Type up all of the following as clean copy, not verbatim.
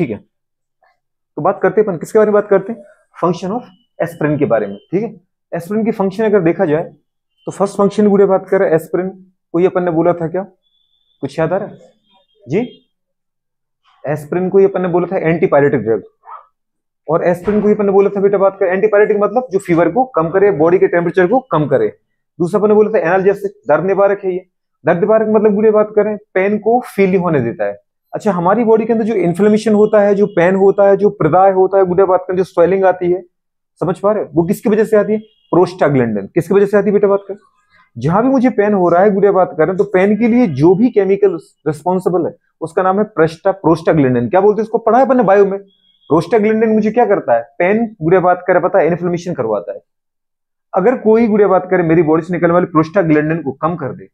ठीक है, तो बात करते हैं अपन किसके बारे में बात करते हैं, फंक्शन ऑफ एस्पिरिन के बारे में। ठीक है, एस्पिरिन की फंक्शन अगर देखा जाए तो फर्स्ट फंक्शन गुड़े बात करें एस्पिरिन को, ये अपन ने बोला था क्या, कुछ याद आ रहा है जी? एस्पिरिन को ये अपन ने बोला था एंटीपायरेटिक ड्रग, और एस्पिरिन को ये अपन ने बोला था बेटा बात करें एंटीपायरेटिक मतलब जो फीवर को कम करे, बॉडी के टेम्परेचर को कम करे। दूसरा अपन ने बोला था एनाल्जेसिक, दर्द निवारक है ये। दर्द निवारक मतलब गुड़े बात करें पेन को फील नहीं होने देता है। अच्छा, हमारी बॉडी के अंदर जो इन्फ्लेमेशन होता है, जो पेन होता है, जो प्रदाह होता है, गुड़े बात करें जो स्वेलिंग आती है, समझ पा रहे हैं, वो किसकी वजह से आती है, प्रोस्टाग्लैंडिन। किसकी वजह से आती है बेटा बात करें, जहां भी मुझे पेन हो रहा है गुड़े बात करें तो पेन के लिए जो भी केमिकल रिस्पॉन्सिबल है उसका नाम है प्रोस्टाग्लैंडिन। क्या बोलते हैं इसको, पढ़ा है अपन ने बायो में। प्रोस्टाग्लैंडिन मुझे क्या करता है, पेन गुड़े बात करें पता है इन्फ्लेमेशन करवाता है। अगर कोई गुड़े बात करें मेरी बॉडी से निकलने वाले प्रोस्टाग्लैंडिन को कम कर दे,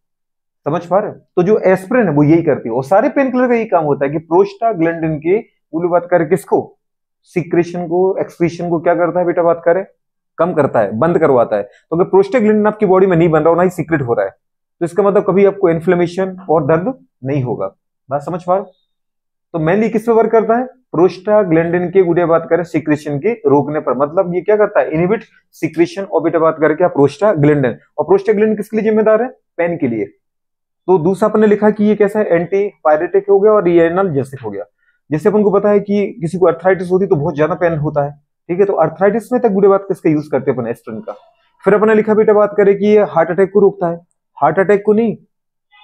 समझ पा रहे, तो जो एस्पिरिन है वो यही करती है। और सारे पेन किलर का यही काम होता है कि प्रोस्टाग्लैंडिन के गुड़े बात करें किसको, सीक्रेशन को, एक्सक्रीशन को क्या करता है बेटा बात करें, कम करता है, बंद करवाता है। तो अगर प्रोस्टाग्लैंडिन आपकी बॉडी में नहीं बन रहा हो, ना ही सीक्रेट हो रहा है, तो इसका मतलब कभी आपको इन्फ्लेमेशन और दर्द नहीं होगा। बात समझ पा रहे? तो मेनली किस पे वर्क करता है, प्रोस्टाग्लैंडिन के गुड़े बात करें सीक्रेशन के रोकने पर। मतलब ये क्या करता है, इनहिबिट सीक्रेशन और बेटा बात करें क्या, प्रोस्टाग्लैंडिन। और प्रोस्टाग्लैंडिन किसके लिए जिम्मेदार है, पेन के लिए। तो दूसरा अपन ने लिखा कि ये कैसा है, एंटी पायरेटिक हो गया और ये एनाल्जेसिक हो गया। जैसे अपन को पता है कि किसी को अर्थराइटिस होती है तो बहुत ज्यादा पेन होता है, ठीक है, तो अर्थराइटिस में तक गुड़े बात किसका यूज करते हैं अपन, एस्पिरिन का। फिर अपन ने लिखा बेटा बात करें कि ये हार्ट अटैक को रोकता है, हार्ट अटैक को नहीं,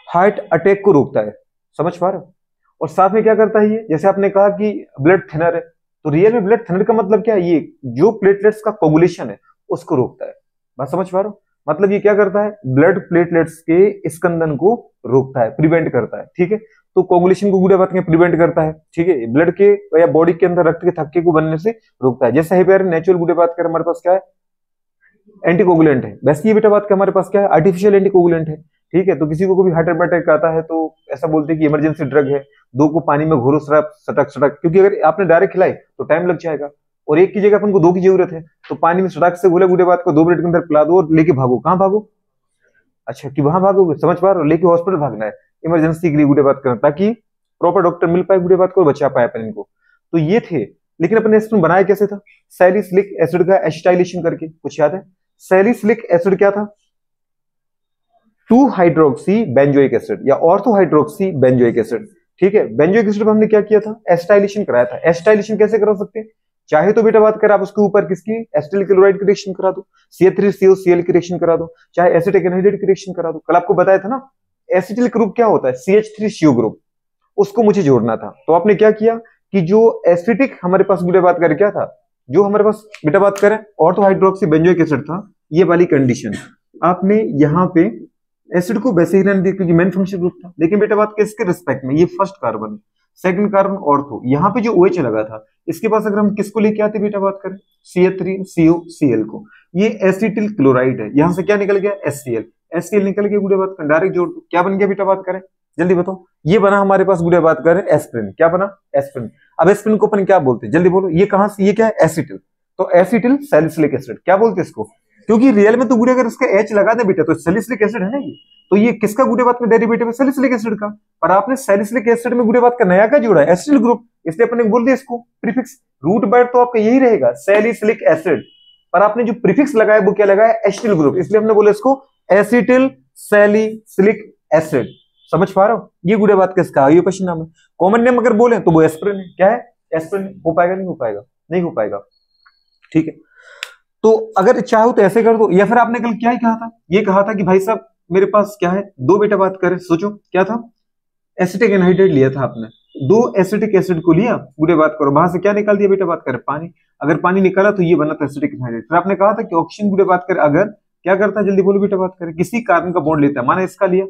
हार्ट अटैक को रोकता है, समझ पा रहे हो। और साथ में क्या करता है ये, जैसे आपने कहा कि ब्लड थिनर है, तो रियल में ब्लड थिनर का मतलब क्या है, ये जो प्लेटलेट्स का कोगुलेशन है उसको रोकता है। बात समझ पा रहे हो, मतलब ये क्या करता है, ब्लड प्लेटलेट्स के स्कंदन को रोकता है, प्रिवेंट करता है। ठीक है, तो कोगुलेशन को गुड़े बात में प्रिवेंट करता है। ठीक है, ब्लड के या बॉडी के अंदर रक्त के थक्के को बनने से रोकता है। जैसे है नेचुरल गुड़े बात करें हमारे पास क्या है, एंटीकोगुलेंट है। वैसे ये बेटा बात का हमारे पास क्या है, आर्टिफिशियल एंटीकोगुलेंट है। ठीक है, तो किसी को भी हार्ट अटैक आता है तो ऐसा बोलते हैं कि इमरजेंसी ड्रग है, दो को पानी में घोरो सटक सटक, क्योंकि अगर आपने डायरेक्ट खिलाई तो टाइम लग जाएगा, और एक की जगह अपन को दो की जरूरत है, तो पानी में सटक से घोले गुड़े बात को 2 मिनट के अंदर पिला दो और लेके भागो। कहाँ भागो, अच्छा कि वहां भागोगे, समझ पा रहे हो, लेके हॉस्पिटल भागना है इमरजेंसी के लिए गुड़े बात करना, ताकि प्रॉपर डॉक्टर मिल पाए गुड़े बात को, बचा पाए अपन इनको। तो ये थे, लेकिन अपने एस्पिरिन बनाया कैसे था, सैलिसिलिक एसिड का एसिटाइलेशन करके, कुछ याद है। सैलिसिलिक एसिड क्या था, 2 हाइड्रोक्सी बेंजोइक एसिड या ऑर्थो हाइड्रोक्सी बेंजोइक एसिड। ठीक है, बेंजोइक एसिड पर हमने क्या किया था, एसिटाइलेशन कराया था। एसिटाइलेशन कैसे करा सकते हैं, चाहे तो बेटा बात कर आप उसके ऊपर किसकी, एसिटिल क्लोराइड की रिएक्शन करा दो, CH3COCl की रिएक्शन करा दो, चाहे एसिटिक एनहाइड्रेट की रिएक्शन करा दो। कल आपको बताया था ना, एसिटिल ग्रुप क्या होता है, CH3CO ग्रुप, उसको मुझे जोड़ना था। तो आपने क्या किया कि जो एसिटिक हमारे पास बेटा बात कर क्या था, जो हमारे पास बेटा बात करें ऑर्थो हाइड्रोक्सी बेंजोइक एसिड था, ये वाली कंडीशन आपने यहाँ पे एसिड को वैसे ही रहने दिया क्योंकि मेन फंक्शन ग्रुप था। लेकिन बेटा बात किसके रिस्पेक्ट में, ये first carbon, second carbon ortho, यहाँ पे जो OH लगा था इसके पास अगर हम किसको लेके आते बेटा बात करें, CH3COCl को, ये एसिटिल क्लोराइड है, यहां से क्या निकल गया, HCl निकल गया, गुड़े बात करें डायरेक्ट जोड़ दो, क्या बन गया बेटा बात करें, जल्दी बताओ। ये बना हमारे पास गुड़े बात करें एस्पिरिन, क्या बना, एस्पिरिन। अब एस्पिरिन को अपन क्या बोलते हैं, जल्दी बोलो, ये कहां से, ये क्या है, एसिटिल, तो एसिटिल सैलिसिलिक एसिड, क्या बोलते हैं इसको, क्योंकि रियल में तो गुड़े अगर इसका H लगा दे बेटा तो सैलिसिलिक एसिड है ना ये, तो ये किसका गुड़े बात में डेरिवेटिव है, सैलिसिलिक एसिड का। पर आपने सैलिसिलिक एसिड में गुड़े बात का नया क्या जोड़ा है, एसिटिल ग्रुप, इसलिए अपने बोल दिया इसको प्रीफिक्स, रूट वर्ड तो आपका यही रहेगा सैलिसिलिक एसिड, पर आपने जो प्रीफिक्स लगाया वो क्या लगाया, एसिटिल ग्रुप, इसलिए हमने बोला इसको एसिटिल सैलिसिलिक एसिड। समझ पा रहे हो, ये गुड़े बात किसका, ये क्वेश्चन नाम है। कॉमन नेम अगर बोले तो वो एस्पिरिन है, क्या है, एस्पिरिन। हो पाएगा, नहीं हो पाएगा, नहीं हो पाएगा। ठीक है, तो अगर चाहो तो ऐसे कर दो, या फिर आपने कल क्या ही कहा था, ये कहा था कि भाई साहब मेरे पास क्या है, दो बेटा बात करें, सोचो क्या था, एसिटिक एनहाइड्रेट लिया था आपने, 2 एसिटिक एसिड को लिया, गुड़े बात करो, वहां से क्या निकाल दिया बेटा बात करें, पानी। अगर पानी निकाला तो ये बना था एसिटिक एनहाइड्रेट। फिर आपने कहा था कि ऑक्सीजन गुड़े बात करें अगर क्या करता है, जल्दी बोलो बेटा बात करें, किसी कार्बन का बॉन्ड लेता है, माना इसका लिया,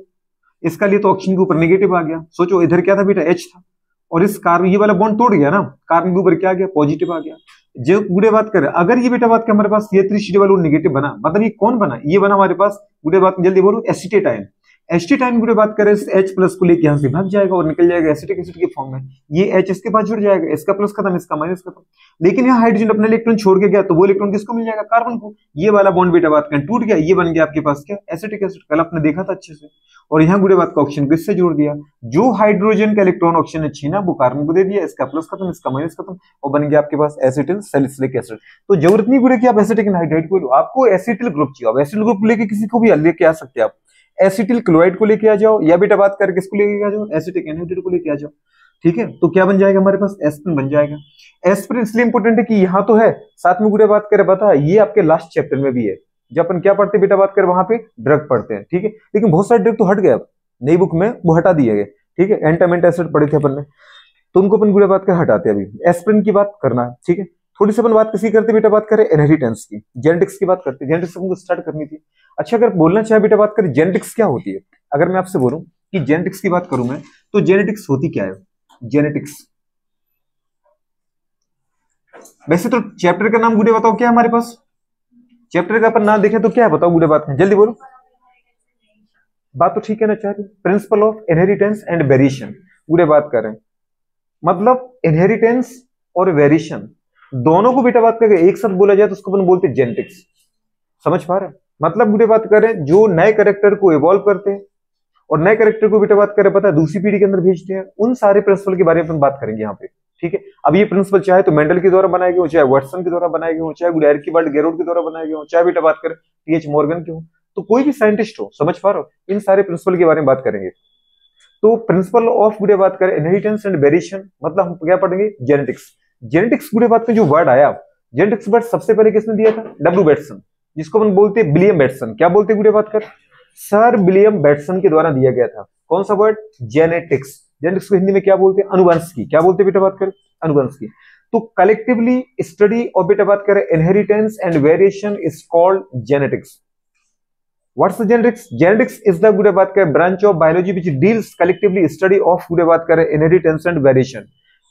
इसका लिया तो ऑक्सीजन के ऊपर नेगेटिव आ गया। सोचो इधर क्या था बेटा, H था, और इस कार्बन ये वाला बॉन्ड टूट गया ना, कार्बन के ऊपर क्या आ गया, पॉजिटिव आ गया। जो गुड़े बात करें अगर ये बेटा बात के हमारे पास CH3 वाला नेगेटिव बना, मतलब ये कौन बना, ये बना हमारे पास गुड़े बात में, जल्दी बोलो, एसिटेट आयन। एसिटिक गुड़े बात करें H प्लस को लेके यहाँ से भाग जाएगा और निकल जाएगा एसिटिक एसिड के फॉर्म में, ये H इसके पास जुड़ जाएगा, इसका प्लस खत्म इसका माइनस खत्म। लेकिन यहाँ हाइड्रोजन अपना इलेक्ट्रॉन छोड़ के गया तो वो इलेक्ट्रॉन किसको मिल जाएगा, कार्बन को। ये वाला बॉन्ड बेटा बात करें टूट गया, ये बन गया आपके पास क्या, एसिटिक एसिड, कल आपने देखा था अच्छे से। और यहाँ गुड़े बात का ऑक्सीजन को इससे जोड़ दिया, जो हाइड्रोजन का इलेक्ट्रॉन ऑक्सीजन ने छीना वो कार्बन को दे दिया, इसका प्लस खत्म इसका माइनस खत्म और बन गया आपके पास एसिटिल सैलिसिलिक एसिड। तो जरूरत नहीं गुड़े कि आप एसिटिक एनहाइड्राइड को लो, आपको एसिटिल ग्रुप चाहिए, आप एसिटिल ग्रुप लेके किसी को भी लेके आ सकते हैं, आप एसिटिल क्लोराइड को लेके आ जाओ या बेटा बात करके किसको लेके आ जाओ, एसिटिक एनहाइड्राइड को लेके आ जाओ, ठीक है। तो क्या बन जाएगा हमारे पास, एस्पिरिन बन जाएगा। एस्पिरिन इसलिए इंपॉर्टेंट है कि यहाँ तो है, साथ में गुड़े बात करें बता ये आपके लास्ट चैप्टर में भी है, जब अपन क्या पढ़ते हैं बेटा बात करें वहां पे ड्रग पढ़ते हैं, ठीक है। लेकिन बहुत सारे ड्रग तो हट गए, अब नई बुक में वो हटा दिए गए, ठीक है। एंटामेंट एसिड पढ़े थे अपन ने, तो उनको अपन गुड़े बात कर हटाते हैं, अभी एस्पिरिन की बात करना है, ठीक है। थोड़ी सी अपन बात किसी करते बेटा बात करें इनहेरिटेंस की, जेनेटिक्स की बात करते हैं, जेनेटिक्स हमको स्टार्ट करनी थी। अच्छा अगर बोलना चाहे बेटा बात करें जेनेटिक्स क्या होती है, अगर मैं आपसे बोलूं कि जेनेटिक्स की बात करूं मैं, तो जेनेटिक्स होती क्या है, जेनेटिक्स वैसे तो चैप्टर का नाम गुड़े बताओ क्या है हमारे पास, चैप्टर का अपन नाम देखें तो क्या है बताओ गुड़े बात में, जल्दी बोलो, बात तो ठीक है ना चाहे, principle of inheritance and variation गुड़े बात करें, मतलब इनहेरिटेंस और वेरिएशन दोनों को बेटा बात करें एक साथ बोला जाए तो उसको अपन बोलते हैं जेनेटिक्स, समझ पा रहे हैं। मतलब गुड़े बात करें जो नए कैरेक्टर को इवॉल्व करते हैं और नए कैरेक्टर को बेटा बात करें पता है दूसरी पीढ़ी के अंदर भेजते हैं, उन सारे प्रिंसिपल के बारे में अपन बात करेंगे यहाँ पे, ठीक है। अब ये प्रिंसिपल चाहे तो मेंडल के द्वारा बनाए गए हो, चाहे वाटसन के द्वारा बनाए गए हो, चाहे गुडायरकीवाल्ड गेरोड के द्वारा बनाए गए हो, चाहे बेटा बात करें टीएच मॉर्गन के हो, तो कोई भी साइंटिस्ट हो, समझ पा रहे हो, इन सारे प्रिंसिपल के बारे में बात करेंगे। तो प्रिंसिपल ऑफ गुड़े बात करें इनहेरिटेंस एंड वेरिएशन, मतलब हम क्या पढ़ेंगे जेनेटिक्स। जेनेटिक्स गुड़े बात में जो वर्ड आया, जेनेटिक्स वर्ड सबसे पहले किसने दिया था, डब्ल्यू बेटसन, जिसको अपन बोलते हैं विलियम बेटसन, क्या बोलते हैं गुड़े बात कर, सर विलियम बेटसन के द्वारा दिया गया था। कौन सा वर्ड, जेनेटिक्स। जेनेटिक्स को हिंदी में क्या बोलते हैं, अनुवंशिकी, क्या बोलते हैं बेटा बात करें, अनुवंशिकी। तो कलेक्टिवली स्टडी और बेटा बात करें inheritance and variation is called genetics. What's the genetics? Genetics is the गुड़े बात करें branch of biology which deals collectively study of गुड़े बात करें inheritance and variation।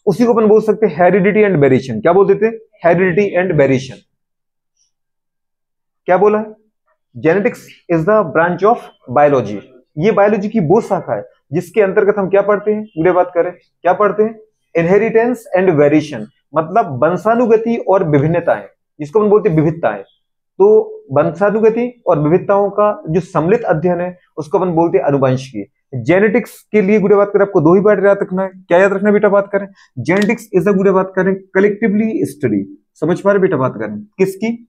उसी को अपन बोल सकते हैं heredity and variation। क्या बोल देते हैं, heredity and variation। क्या बोला है, genetics is the branch of biology, ये बायोलॉजी की वो शाखा है जिसके अंतर्गत हम क्या पढ़ते हैं गुड़े बात करें, क्या पढ़ते हैं, इनहेरिटेंस एंड वेरिएशन, मतलब वंशानुगति और विभिन्नताएं, जिसको हम बोलते हैं विविधताएं। तो वंशानुगति और विविधताओं का जो सम्मिलित अध्ययन है उसको अपन बोलते हैं अनुवंशिकी। जेनेटिक्स के लिए गुड़े बात करें आपको दो ही बात याद रखना है, क्या याद रखना है बेटा बात करें, जेनेटिक्स इज अ गुड़े बात करें कलेक्टिवली स्टडी, समझ पा रहे बेटा बात करें किसकी,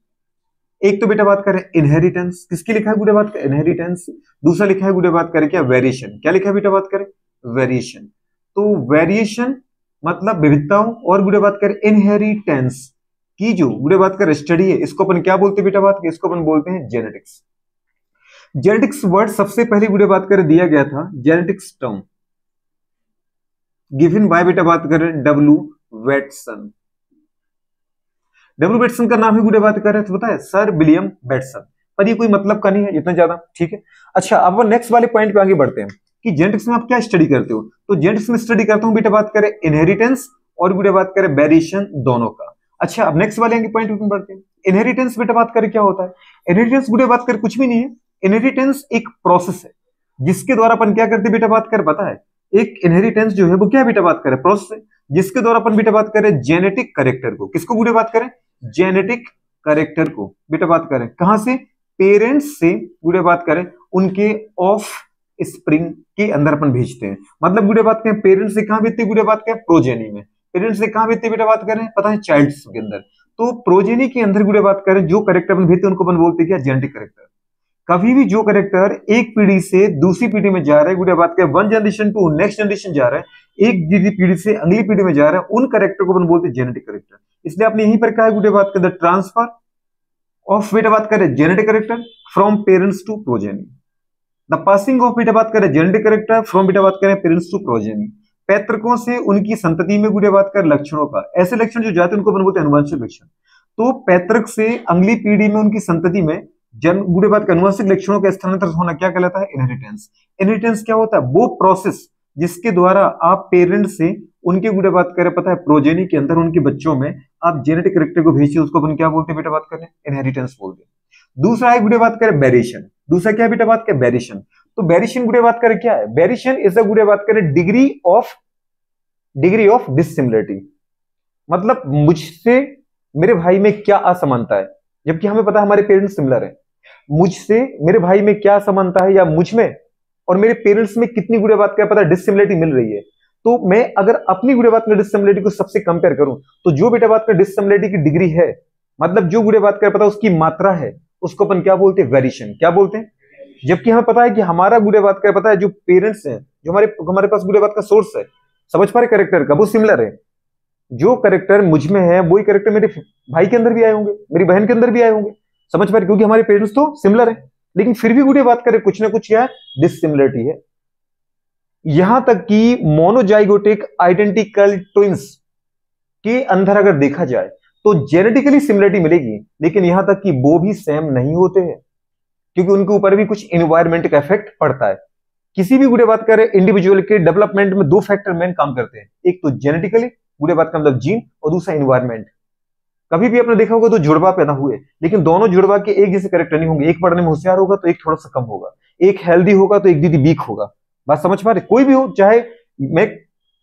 एक तो बेटा बात करें इनहेरिटेंस, किसकी लिखा है गुड़े बात करें इनहेरिटेंस, दूसरा लिखा है गुड़े बात करें क्या वेरिएशन, क्या लिखा है बेटा बात करें वेरिएशन। तो वेरिएशन मतलब विविधताओं और गुड़े बात करें इनहेरिटेंस की जो गुड़े बात करें स्टडी है, इसको अपन क्या बोलते हैं बेटा बात, इसको अपन बोलते हैं जेनेटिक्स। जेनेटिक्स वर्ड सबसे पहले गुड़े बात करें दिया गया था, जेनेटिक्स टर्म गिवन बाय बेटा बात करें डब्ल्यू वेटसन। डब्ल्यू बेटसन का नाम ही गुड़े बात कर रहे हैं, पता है सर विलियम बेटसन, पर ये कोई मतलब का नहीं है इतना ज्यादा, ठीक है। अच्छा अब नेक्स्ट वाले पॉइंट पे आगे बढ़ते हैं कि जेनेटिक्स में आप क्या स्टडी करते हो, तो जेनेटिक्स में स्टडी करता हूं बेटा बात करें इनहेरिटेंस और गुड़े बात करें वेरिएशन दोनों का। अच्छा अब नेक्स्ट वाले पॉइंट पे बढ़ते हैं, इनहेरिटेंस बेटा बात करें क्या होता है, इनहेरिटेंस गुड़े बात करें कुछ भी नहीं है, इनहेरिटेंस एक प्रोसेस है जिसके द्वारा अपन क्या करते बेटा बात करें पता है, एक इनहेरिटेंस जो है वो क्या बेटा बात करें प्रोसेस है जिसके द्वारा अपन बेटा बात करें जेनेटिक करेक्टर को, किसको गुड़े बात करें जेनेटिक करेक्टर को बेटा बात करें कहां से, पेरेंट्स से गुड़े बात करें उनके ऑफ स्प्रिंग के अंदर अपन भेजते हैं। मतलब गुड़े बात करें पेरेंट्स से कहां भेजते गुड़े बात करें प्रोजेनी में, पेरेंट्स से कहां भेजते बेटा बात करें पता है चाइल्ड्स के अंदर। तो प्रोजेनी के अंदर गुड़े बात करें जो करेक्टर अपन भेजते हैं उनको अपन बोलते हैं क्या जेनेटिक करेक्टर। कभी भी जो करेक्टर एक पीढ़ी से दूसरी पीढ़ी में जा रहा है गुड़े बात करें one generation to next generation जा रहा है, एक पीढ़ी से अगली पीढ़ी में जा रहा है, उन करेक्टर को अपन बोलते हैं जेनेटिक करेक्टर। इसलिए आपने यहीं पर कहा है गुड़े बात करें द ट्रांसफर ऑफ बेटा बात करें genetic character from parents to progeny, the passing of बेटा बात करें जेनेटिक करेक्टर फ्रॉम बेटा बात करें पेरेंट्स टू प्रोजेनी, पैतृकों से उनकी संतति में गुड़े बात कर लक्षणों का, ऐसे लक्षण जो जाते हैं उनको अपन बोलते हैं अनुवांशिक लक्षण। तो पैतृक से अगली पीढ़ी में उनकी संतति में जन्म गुड़े बात के अनुवांशिक लक्षणों का स्थानांतरण होना क्या कहलाता है इनहेरिटेंस। इनहेरिटेंस क्या होता है, वो प्रोसेस जिसके द्वारा आप पेरेंट से उनके गुड़े बात करें पता है प्रोजेनी के अंदर उनके बच्चों में आप जेनेटिक करेक्टर को भेजिए, उसको अपन क्या बोलते हैं बेटा बात करें इनहेरिटेंस बोलते हैं। दूसरा है गुड़े बात करें वेरिएशन। दूसरा क्या है बेटा बात करें वेरिएशन। तो वेरिएशन गुड़े बात करें क्या है, वेरिएशन इज अ गुड़े बात करें डिग्री ऑफ डिसिमिलरिटी, मतलब मुझसे मेरे भाई में क्या असमानता है, जबकि हमें पता है हमारे पेरेंट्स सिमिलर हैं। मुझसे मेरे भाई में क्या असमानता है या मुझ में और मेरे पेरेंट्स में कितनी गुड़े बात करें पता डिसिमिलरिटी मिल रही है। तो मैं अगर अपनी गुड़े बात करें डिसिमिलरिटी को सबसे कंपेयर करूं तो जो बेटा बात करें डिसिमिलरिटी की डिग्री है, मतलब जो गुड़े बात करें पता उसकी मात्रा है, उसको अपन क्या बोलते हैं, वेरिएशन। क्या बोलते हैं, जबकि हमें पता है कि हमारा गुड़े बात करें पता है जो पेरेंट्स हैं, जो हमारे पास गुड़े बात का सोर्स है, समझ पा रहे कैरेक्टर का, वो सिमिलर है। जो कैरेक्टर मुझ में है वही कैरेक्टर मेरे भाई के अंदर भी आए होंगे, मेरी बहन के अंदर भी आए होंगे, समझ पा रहे, क्योंकि हमारे पेरेंट्स तो सिमिलर है। लेकिन फिर भी गुड़े बात करें कुछ ना कुछ क्या है, डिसिमिलरिटी है। यहां तक कि मोनोजाइगोटिक आइडेंटिकल ट्विंस के अंदर अगर देखा जाए तो जेनेटिकली सिमिलरिटी मिलेगी, लेकिन यहां तक कि वो भी सेम नहीं होते हैं, क्योंकि उनके ऊपर भी कुछ एनवायरमेंट का इफेक्ट पड़ता है। किसी भी गुड़े बात करें इंडिविजुअल के डेवलपमेंट में दो फैक्टर मेन काम करते हैं, एक तो जेनेटिकली गुड़े बात का मतलब जीन, और दूसरा एनवायरमेंट। कभी भी आपने देखा होगा तो जुड़वा पैदा हुए, लेकिन दोनों जुड़वा के एक जैसे कैरेक्टर नहीं होंगे, एक पढ़ने में होशियार होगा तो एक थोड़ा सा कम होगा, एक हेल्दी होगा तो एक दीदी वीक होगा। बात समझ पा रहे, कोई भी हो, चाहे मैं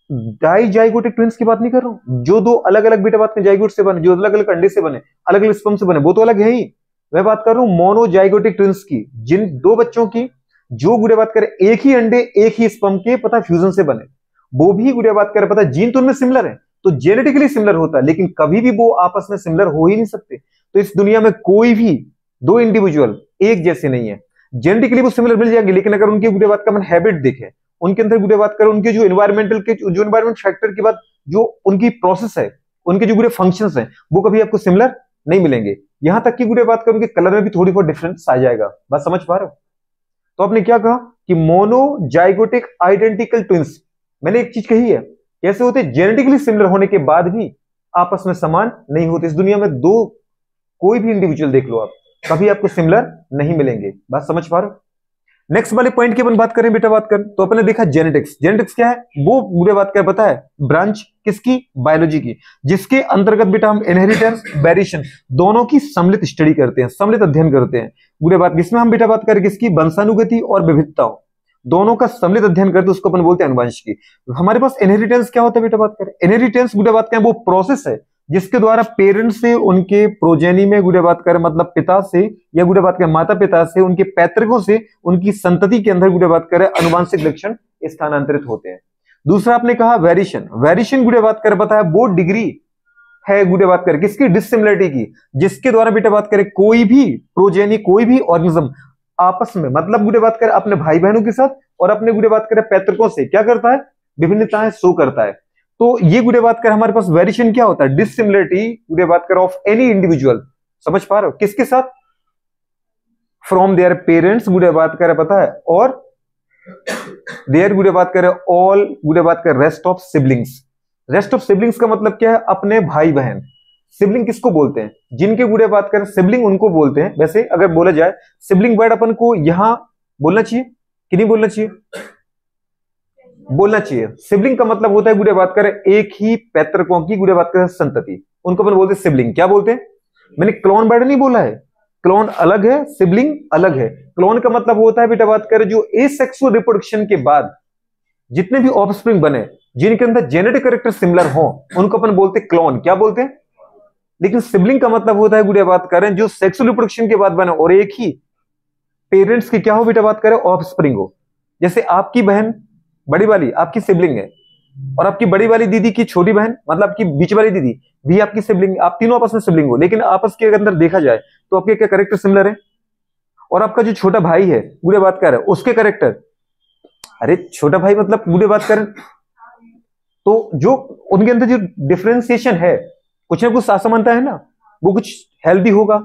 डाइजाइगोटिक ट्विंस की बात नहीं कर रहा हूं, जो दो अलग अलग बेटा बात में जाइगोट से बने, जो अलग अलग अंडे से बने, अलग अलग स्पर्म से बने, वो तो अलग है ही। मैं बात कर रहा हूं मोनोजाइगोटिक ट्विंस की, जिन दो बच्चों की जो गुड़े बात करें एक ही अंडे एक ही स्पर्म के पता फ्यूजन से बने, वो भी गुड़े बात करें पता जीन तो उनमें सिमिलर है, तो जेनेटिकली सिमिलर होता है, लेकिन कभी भी वो आपस में सिमिलर हो ही नहीं सकते। तो इस दुनिया में कोई भी दो इंडिविजुअल एक जैसे नहीं है, जेनेटिकली वो सिमिलर मिल जाएंगे, लेकिन अगर उनकी गुड़े बात का मन हैबिट देखे, उनके अंदर गुड़े बात करें, उनके जो एनवायरमेंटल के जो एनवायरमेंट फैक्टर की बात, जो उनकी प्रोसेस है, उनके जो गुड़े फंक्शंस हैं, वो कभी आपको सिमिलर नहीं मिलेंगे। यहां तक कि गुड़े बात करें उनके कलर में भी थोड़ी बहुत डिफरेंस आ जाएगा। बात समझ पा रहे हो? तो आपने क्या कहा कि मोनोजाइगोटिक आइडेंटिकल ट्विंस, मैंने एक चीज कही है, कैसे होते, जेनेटिकली सिमिलर होने के बाद भी आपस में समान नहीं होते। इस दुनिया में दो कोई भी इंडिविजुअल देख लो आप, कभी आपको सिमिलर नहीं मिलेंगे। बात समझ पा रहे हो? नेक्स्ट वाले पॉइंट की अपन बात करें बेटा, बात करें तो अपने देखा जेनेटिक्स। जेनेटिक्स क्या है, वो मुझे बात क्या पता है, ब्रांच किसकी, बायोलॉजी की, जिसके अंतर्गत बेटा हम इनहेरिटेंस वेरिएशन दोनों की सम्मिलित स्टडी करते हैं, सम्मिलित अध्ययन करते हैं। बुरे बात जिसमें हम बेटा बात करें किसकी, वंशानुगति और विविधता दोनों का सम्मिलित अध्ययन करते हैं, उसको अपन बोलते हैं अनुवंश की। हमारे पास इनहेरिटेंस क्या होता है बेटा बात करें, इनहेरिटेंस गुड़े बात करें वो प्रोसेस है जिसके द्वारा पेरेंट्स से उनके प्रोजेनी में गुड़े बात करें मतलब पिता से या गुड़े बात करें माता पिता से उनके पैतृकों से उनकी संतति के अंदर गुड़े बात करें अनुवांशिक लक्षण स्थानांतरित होते हैं। दूसरा आपने कहा वेरिएशन, वेरिएशन गुड़े बात करें बताया वो डिग्री है गुड़े बात करें किसकी, डिसिमिलरिटी की, जिसके द्वारा बेटा बात करें कोई भी प्रोजेनी कोई भी ऑर्गेनिज्म आपस में मतलब गुड़े बात करें अपने भाई बहनों के साथ और अपने गुड़े बात करें पैतृकों से क्या करता है, विभिन्नताएं शो करता है। तो ये गुड़े बात कर हमारे पास वेरिएशन क्या होता है, डिसिमिलरिटी गुड़े बात कर ऑफ एनी इंडिविजुअल, समझ पा रहे हो, किसके साथ, फ्रॉम देयर पेरेंट्स गुड़े बात करे पता है, और देयर गुड़े बात करे ऑल गुड़े बात कर rest of siblings. Rest of siblings का मतलब क्या है, अपने भाई बहन। सिबलिंग किसको बोलते हैं, जिनके गुड़े बात करें सिबलिंग उनको बोलते हैं। वैसे अगर बोला जाए सिबलिंग वर्ड अपन को यहां बोलना चाहिए कि नहीं बोलना चाहिए, बोलना चाहिए। सिबलिंग का मतलब होता है गुड़े बात करें एक ही पैतृकों की गुड़े बात करें संतति, उनको अपन बोलते हैं सिबलिंग। क्या बोलते हैं, मैंने क्लोन वर्ड नहीं बोला है, क्लोन अलग है सिबलिंग अलग है। क्लोन का मतलब होता है बेटा बात करें जो एसेक्सुअल रिप्रोडक्शन के बाद जितने भी ऑफस्प्रिंग बने जिनके अंदर जेनेटिक कैरेक्टर सिमिलर हो उनको अपन बोलते हैं क्लोन। क्या बोलते हैं, लेकिन सिबलिंग का मतलब होता है गुड़िया बात करें जो सेक्सुअल रिप्रोडक्शन के बाद बने और एक ही पेरेंट्स की क्या हो बेटा बात करें ऑफस्प्रिंग हो। जैसे आपकी बहन बड़ी वाली आपकी सिबलिंग है और आपकी बड़ी वाली दीदी की छोटी बहन मतलब आपकी बीच वाली दीदी भी आपकी सिबलिंग, आप तीनों आपस में सिबलिंग हो, लेकिन आपस के अंदर देखा जाए तो आपके क्या कैरेक्टर सिमिलर है। और आपका जो छोटा भाई है गुड़े बात कर उसके कैरेक्टर, अरे छोटा भाई मतलब गुड़े बात करें तो जो उनके अंदर जो डिफरेंशिएशन है कुछ ना कुछ असमानता है ना, वो कुछ हेल्दी होगा।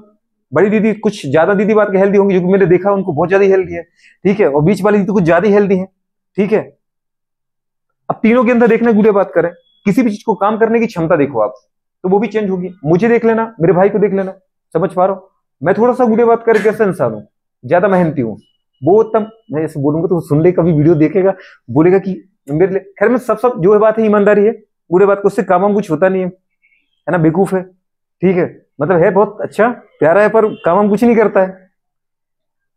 बड़ी दीदी कुछ ज्यादा दीदी बात के हेल्दी होंगी, जो कि मैंने देखा उनको बहुत ज्यादा हेल्दी है, ठीक है, और बीच वाली दीदी कुछ ज्यादा हेल्दी है, ठीक है। अब तीनों के अंदर देखना गुड़े बात करें किसी भी चीज को काम करने की क्षमता देखो आप, तो वो भी चेंज होगी। मुझे देख लेना, मेरे भाई को देख लेना, समझ पा रहा हूं, मैं थोड़ा सा गुड़े बात करे कैसा इंसान हूं, ज्यादा मेहनती हूं, वो तब मैं ऐसे बोलूंगा तो सुन ले, कभी वीडियो देखेगा बोलेगा कि मेरे लिए, खैर में सब जो है बात है ईमानदारी है, गुड़े बात को उससे काम कुछ होता नहीं है ना, बेवकूफ है, ठीक है। मतलब है बहुत अच्छा प्यारा है, पर काम हम कुछ नहीं करता है।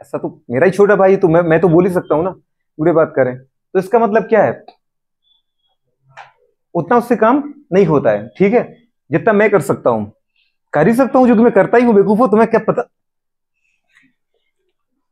ऐसा तो मेरा ही छोटा भाई, तो मैं तो बोल ही सकता हूँ ना, बुरे बात करें तो इसका मतलब क्या है, उतना उससे काम नहीं होता है, ठीक है। जितना मैं कर सकता हूं कर ही सकता हूं, जो कि मैं करता ही हूं। बेवकूफो, तुम्हें क्या पता।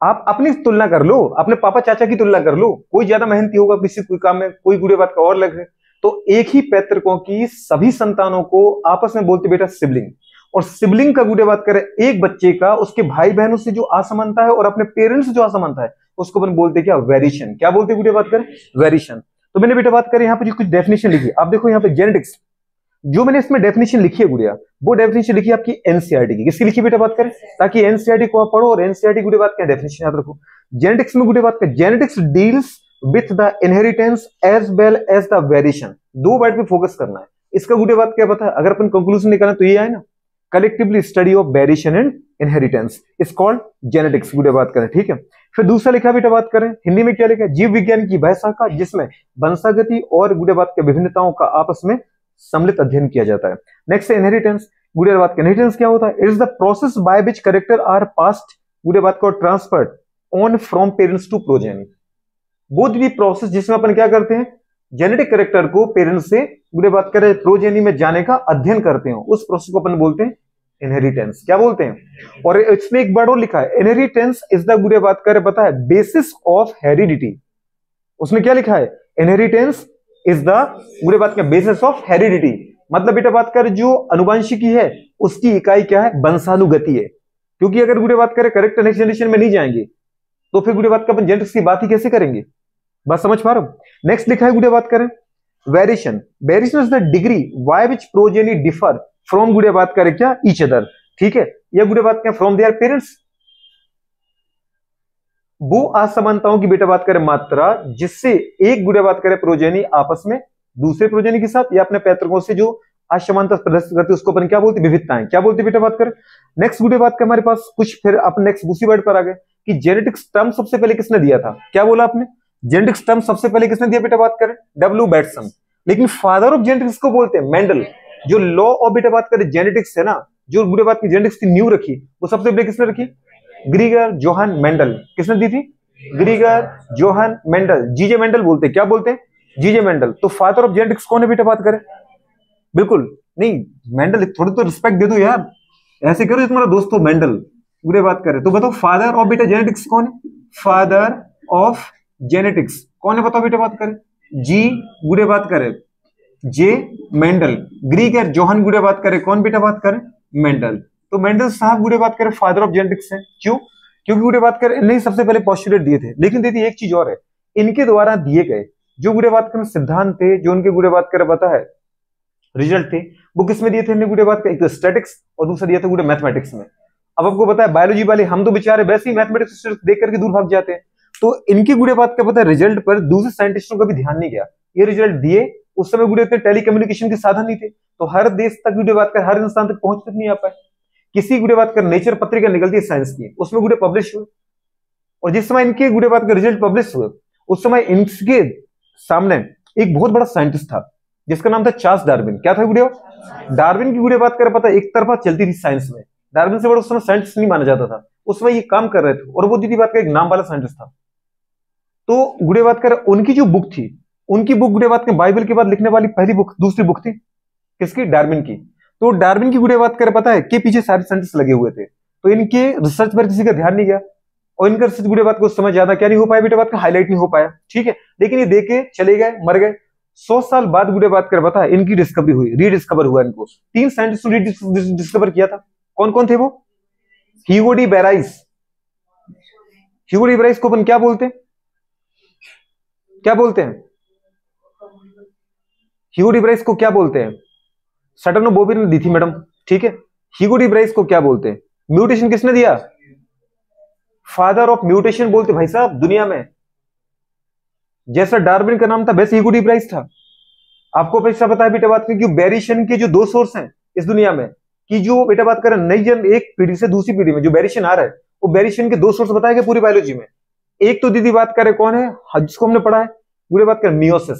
आप अपनी तुलना कर लो, अपने पापा चाचा की तुलना कर लो, कोई ज्यादा मेहनती होगा किसी कोई काम में, कोई बुरे बात का और लगे। तो एक ही पैतृकों की सभी संतानों को आपस में बोलते बेटा सिबलिंग। और सिबलिंग का गुड़े बात करें, एक बच्चे का उसके भाई बहनों से जो असमानता है और अपने पेरेंट्स से जो असमानता है, उसको अपन बोलते क्या, वेरिएशन। क्या बोलते गुड़े बात करें, वेरिएशन। तो मैंने बेटा बात करें यहाँ पे जो कुछ डेफिनेशन लिखी, आप देखो यहाँ पे जेनेटिक्स, जो मैंने इसमें डेफिनेशन लिखी है गुड़िया, वो डेफिनेशन लिखी है आपकी एनसीईआरटी की। किसकी लिखी बेटा बात करें, ताकि एनसीईआरटी को आप पढ़ो और एनसीईआरटी गुड़े बात क्या डेफिनेशन याद रखो। जेनेटिक्स में गुड़े बात का, genetics deals with the inheritance as well as the variation. दो वर्ड पे फोकस करना है। इसका गुड़े बात क्या पता है, अगर अपन कंक्लूजन निकालें तो ये है ना, collectively study of variation and inheritance is called genetics. गुड़े बात करें, ठीक है। फिर दूसरा लिखा बेटा बात करें हिंदी में, क्या लिखा, जीव विज्ञान की वह शाखा जिसमें वंशागति और गुड़े बात के विभिन्नताओं का आपस में सम्मिलित अध्ययन किया जाता है। नेक्स्ट है इनहेरिटेंस। गुड़े बात का इनहेरिटेंस क्या होता है, it is the process by which character are passed, गुड़े बात को transferred on from parents to progeny. Both भी प्रोसेस जिसमें अपन क्या करते हैं, जेनेटिक कैरेक्टर को पेरेंट्स से गुड़े बात करें प्रोजेनी में जाने का अध्ययन करते हैं, उस प्रोसेस को अपन बोलते हैं इनहेरिटेंस। क्या बोलते हैं, और इसमें एक वर्ड और लिखा है, इनहेरिटेंस इज द गुड़े बात करें पता है बेसिस ऑफ हेरिडिटी। उसने क्या लिखा है, इनहेरिटेंस इज द गुड़े बात का बेसिस ऑफ हेरिडिटी। मतलब बेटा बात कर जो अनुवांशिकी है उसकी इकाई क्या है, वंशानुगति है। क्योंकि अगर गुड़े बात करें करेक्ट नेक्स्ट जनरेशन में नहीं जाएंगे तो फिर गुड़े बात का अपन जेनेटिक्स की बात ही कैसे करेंगे। बात समझ पा रहे हो। नेक्स्ट लिखा है गुड़े बात करें variation. Variation is the degree by which progeny differ from गुड़े बात करें क्या ईच अदर, ठीक है। यह गुड़े बात क्या फ्रॉम देयर पेरेंट्स, वो असमानताओं की बेटा बात करें मात्रा जिससे एक गुड़े बात करें प्रोजेनी आपस में दूसरे प्रोजेनी के साथ या अपने पैतृकों से जो असमानता प्रदर्शित करती है उसको अपन क्या बोलते, विविधताएं। क्या बोलते बेटा बात करें। नेक्स्ट गुड़े बात का हमारे पास कुछ, फिर अपन नेक्स्ट उसी वर्ड पर आ गए कि जेनेटिक्स टर्म सबसे पहले किसने दिया था, क्या बोला आपने, जेनेटिक्स टर्म सबसे पहले किसने दिया बेटा बात करें, डब्ल्यू बैटसन। लेकिन फादर ऑफ जेनेटिक्स को बोलते हैं मेंडल। जो लॉ ऑफ बेटा बात करें जेनेटिक्स है ना, जो गुड़े बात की जेनेटिक्स की न्यू रखी, वो सबसे पहले किसने रखी, ग्रीगर जोहान मेंडल। किसने दी थी, ग्रीगर जोहान मेंडल। जीजे मेंडल बोलते, क्या बोलते हैं, जीजे मेंडल। तो फादर ऑफ जेनेटिक्स कौन है बेटा बात करें, बिल्कुल नहीं मेंडल, थोड़ी तो रिस्पेक्ट दे दो यार, ऐसे करो तुम्हारा दोस्त हो मेंडल। गुड़े बात करें तो बताओ फादर ऑफ बेटा जेनेटिक्स कौन है, फादर ऑफ जेनेटिक्स कौन है बताओ बेटा बात करें, जी गुड़े बात करें जे मेंडल। ग्रीगर जोहान गुड़े बात करें कौन बेटा बात करें, मेंडल। तो मेंडल साहब गुड़े बात करें फादर ऑफ जेनेटिक्स है। क्यों, क्योंकि गुड़े बात करें इन्हें सबसे पहले पॉस्टुलेट दिए थे। लेकिन देखिए एक चीज और है, इनके द्वारा दिए गए जो गुड़े बात करें सिद्धांत थे, जो उनके गुड़े बात करें पता है रिजल्ट थे, वो किसमें दिए थे इन्हें गुड़े बात करें, एक तो स्टैटिक्स और दूसरा दिया था गुड़े मैथमेटिक्स में। अब आपको पता है बायोलॉजी वाले हम तो बेचारे वैसे ही मैथमेटिक्स देख करके दूर भाग जाते हैं, तो इनकी गुड़े बात का पता है रिजल्ट पर दूसरे साइंटिस्टों का भी ध्यान नहीं गया। ये रिजल्ट दिए, उस समय गुड़े इतने टेलीकम्युनिकेशन के साधन नहीं थे, तो हर देश तक गुड़े बात कर हर इंसान तक पहुंच तक नहीं आ पाए। किसी गुड़े बात कर नेचर पत्रिका निकलती है साइंस की, उसमें गुड़े पब्लिश हुए, और जिस समय इनके गुड़े बात का रिजल्ट पब्लिश हुए उस समय इनके सामने एक बहुत बड़ा साइंटिस्ट था जिसका नाम था चार्ल्स डार्विन। क्या था गुड़े, डार्विन की गुड़े बात कर पता एक तरफा चलती थी साइंस में। डार्विन से बड़ा उस समय साइंटिस्ट नहीं माना जाता था, उस समय ये काम कर रहे थे, और वो दीदी बात का एक नाम वाला साइंटिस्ट था। तो गुड़े बात कर उनकी जो बुक थी, उनकी बुक गुड़े बात के बाइबल के बाद लिखने वाली पहली बुक, दूसरी बुक थी किसकी, डार्विन की। तो डार्विन की गुड़े बात कर पता है के पीछे सारे साइंटिस्ट लगे हुए थे, तो इनके रिसर्च पर किसी का ध्यान नहीं गया, और इनका रिसर्च गुड़े बात को उस समय ज्यादा क्या नहीं हो पाया बेटा बात का, हाईलाइट नहीं हो पाया, ठीक है। लेकिन ये देखे चले गए, मर गए। 100 साल बाद गुड़े बात कर पता है इनकी डिस्कवरी हुई, रीडिस्कवर हुआ इनको। 3 साइंटिस्टों ने डिस्कवर किया था। कौन कौन थे वो, ह्यूगो डी बेराइस। ह्यूगो डी बेराइस को अपन क्या बोलते हैं, क्या बोलते हैं, ह्यूगो डी बेराइस को क्या बोलते हैं, सटर्नो बोबिन ने दी थी मैडम, ठीक है। ह्यूगो डी बेराइस को क्या बोलते हैं, म्यूटेशन किसने दिया, फादर ऑफ म्यूटेशन बोलते भाई साहब दुनिया में। जैसा डार्विन का नाम था वैसे ह्यूगो डी बेराइस था। आपको पैसा पता है बेटा बात की वेरिएशन के जो 2 सोर्स हैं इस दुनिया में, कि जो बेटा बात करें नई जन एक पीढ़ी से दूसरी पीढ़ी में जो वेरिएशन आ रहा है, वो वेरिएशन के 2 सोर्स बताए गए पूरी बायोलॉजी में। एक तो दीदी बात करें कौन है, जिसको हमने पढ़ा है गुड़े बात करें मियोसिस,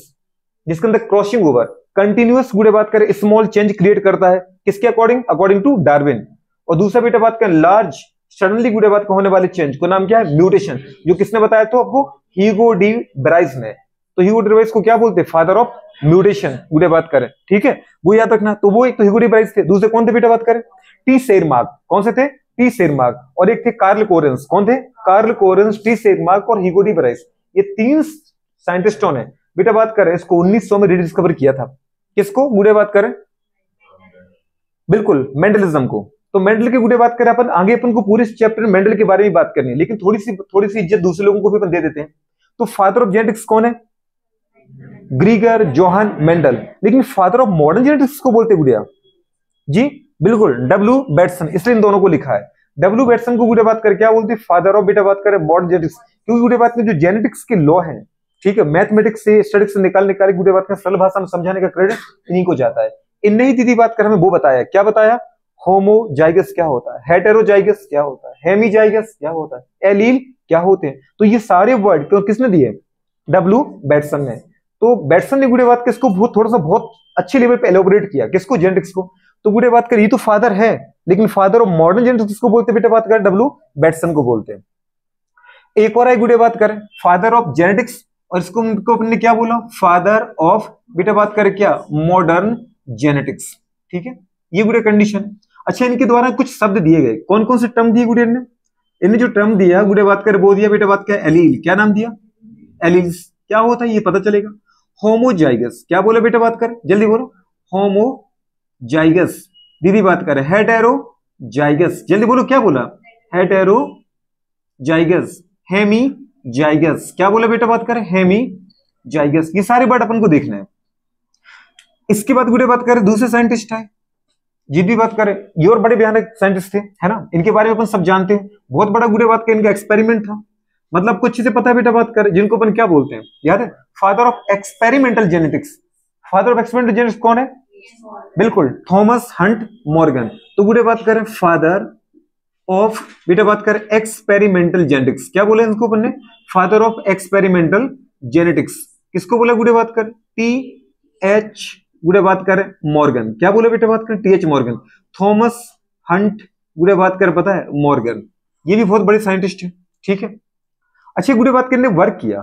जिसके अंदर क्रॉसिंग ओवर कंटिन्यूअस गुड़े बात करें स्मॉल चेंज क्रिएट करता है, किसके अकॉर्डिंग, अकॉर्डिंग टू डार्विन। और दूसरा बेटा बात करें लार्ज सडनली गुड़े बात का होने वाले चेंज को नाम क्या है? म्यूटेशन। जो किसने बताया तो आपको? ह्यूगो डी ब्राइस ने। तो ह्यूगो डी ब्राइस को क्या बोलते हैं? फादर ऑफ म्यूटेशन गुड़े बात करें, ठीक है, वो याद रखना। तो वो एक तो ह्यूगो डी ब्राइस थे, दूसरे कौन थे बेटा बात करें? टी सेरमार्क। कौन से थे? टी सेरमार्क। और एक थे कार्ल कोरेंस। कौन थे? कार्ल कोरेंस, टी सेरमार्क और ह्यूगो डी ब्राइस। ये तीन साइंटिस्टों ने बेटा बात करें इसको 1900 में रिडिस्कवर किया था। किसको गुड़े बात करें? बिल्कुल मेंडलिज्म को। तो मेंडल की गुड़े बात करें अपन आगे, अपन को पूरे चैप्टर में मेंडल के बारे में बात करनी है, लेकिन थोड़ी सी इज्जत दूसरे लोगों को भी अपन दे देते हैं। तो फादर ऑफ जेनेटिक्स कौन है? ग्रीगर जोहान मेंडल। लेकिन फादर ऑफ मॉडर्न जेनेटिक्स को बोलते गुड़िया जी, बिल्कुल डब्ल्यू बैटसन। इसलिए इन दोनों को लिखा है। डब्ल्यू बैटसन को गुड़े बात कर क्या बोलते? फादर ऑफ बेटा बात करें मॉडर्न जेनेटिक्स। क्योंकि गुड़े बात में जो जेनेटिक्स के लॉ है, ठीक है, मैथमेटिक्स से स्टैटिस्टिक्स से निकाल गुड़े बात का सरल भाषा में समझाने का क्रेडिट इन्हीं को जाता है। इनने ही दीदी बात कर हमें वो बताया। क्या बताया? होमोजाइगस क्या होता है, हेटेरोजाइगस क्या होता है, हेमीजाइगस क्या होता है, एलील क्या होते हैं। तो ये सारे वर्ड किसने दिए? डब्ल्यू बैटसन ने। तो बैटसन ने गुड़े बात के इसको थोड़ा सा बहुत अच्छे लेवल पे एलोबरेट किया। किसको? जेनेटिक्स को। तो गुड़े बात कर ये तो फादर है, लेकिन फादर ऑफ मॉडर्न जेनेटिक्स किसको बोलते बेटा बात कर? डब्ल्यू बैटसन को बोलते हैं। एक और है गुड़े बात करें फादर ऑफ जेनेटिक्स, और इसको अपन ने क्या बोला? फादर ऑफ बेटा बात करें क्या? मॉडर्न जेनेटिक्स, ठीक है, ये गुड़े कंडीशन। अच्छा, इनके द्वारा कुछ शब्द दिए गए। कौन कौन से टर्म दिए गुड़े ने? इन्हें जो टर्म दिया गुड़े बात कर वो दिया बेटा बात क्या? एलील। क्या नाम दिया? एलील्स। क्या होता है ये पता चलेगा। होमोजाइगस क्या बोला बेटा बात कर? जल्दी बोलो। होमोजाइगस। दीदी बात कर हेटेरोजाइगस। जल्दी बोलो क्या बोला? हेटेरोजाइगस। हेमीजाइगस। क्या बोला बेटा बात कर? हेमीजाइगस। ये सारे वर्ड अपन को देखना है। इसके बाद गुड़े बात करें दूसरे साइंटिस्ट है जिनकी बात करें, ये और बड़े भयानक साइंटिस्ट थे, है ना, इनके बारे में अपन सब जानते हैं। बहुत बड़ा गुड़े बात का इनका एक्सपेरिमेंट था, मतलब कुछ चीजें पता है बेटा बात करें, जिनको अपन क्या बोलते हैं याद है? Father of experimental genetics. Father of experimental genetics कौन है? बिल्कुल थॉमस हंट मॉर्गन। तो गुड़े बात करें फादर ऑफ बेटा बात करें एक्सपेरिमेंटल जेनेटिक्स। क्या बोले इनको अपन ने? Father of experimental genetics. किसको बोला गुड़े बात कर? टी एच गुड़े बात करें मॉर्गन। क्या बोले बेटा बात करें? T H Morgan. Thomas Hunt गुड़े बात कर पता है? मॉर्गन। ये भी बहुत बड़े साइंटिस्ट है, ठीक है। अच्छे गुड़े बात करने वर्क किया।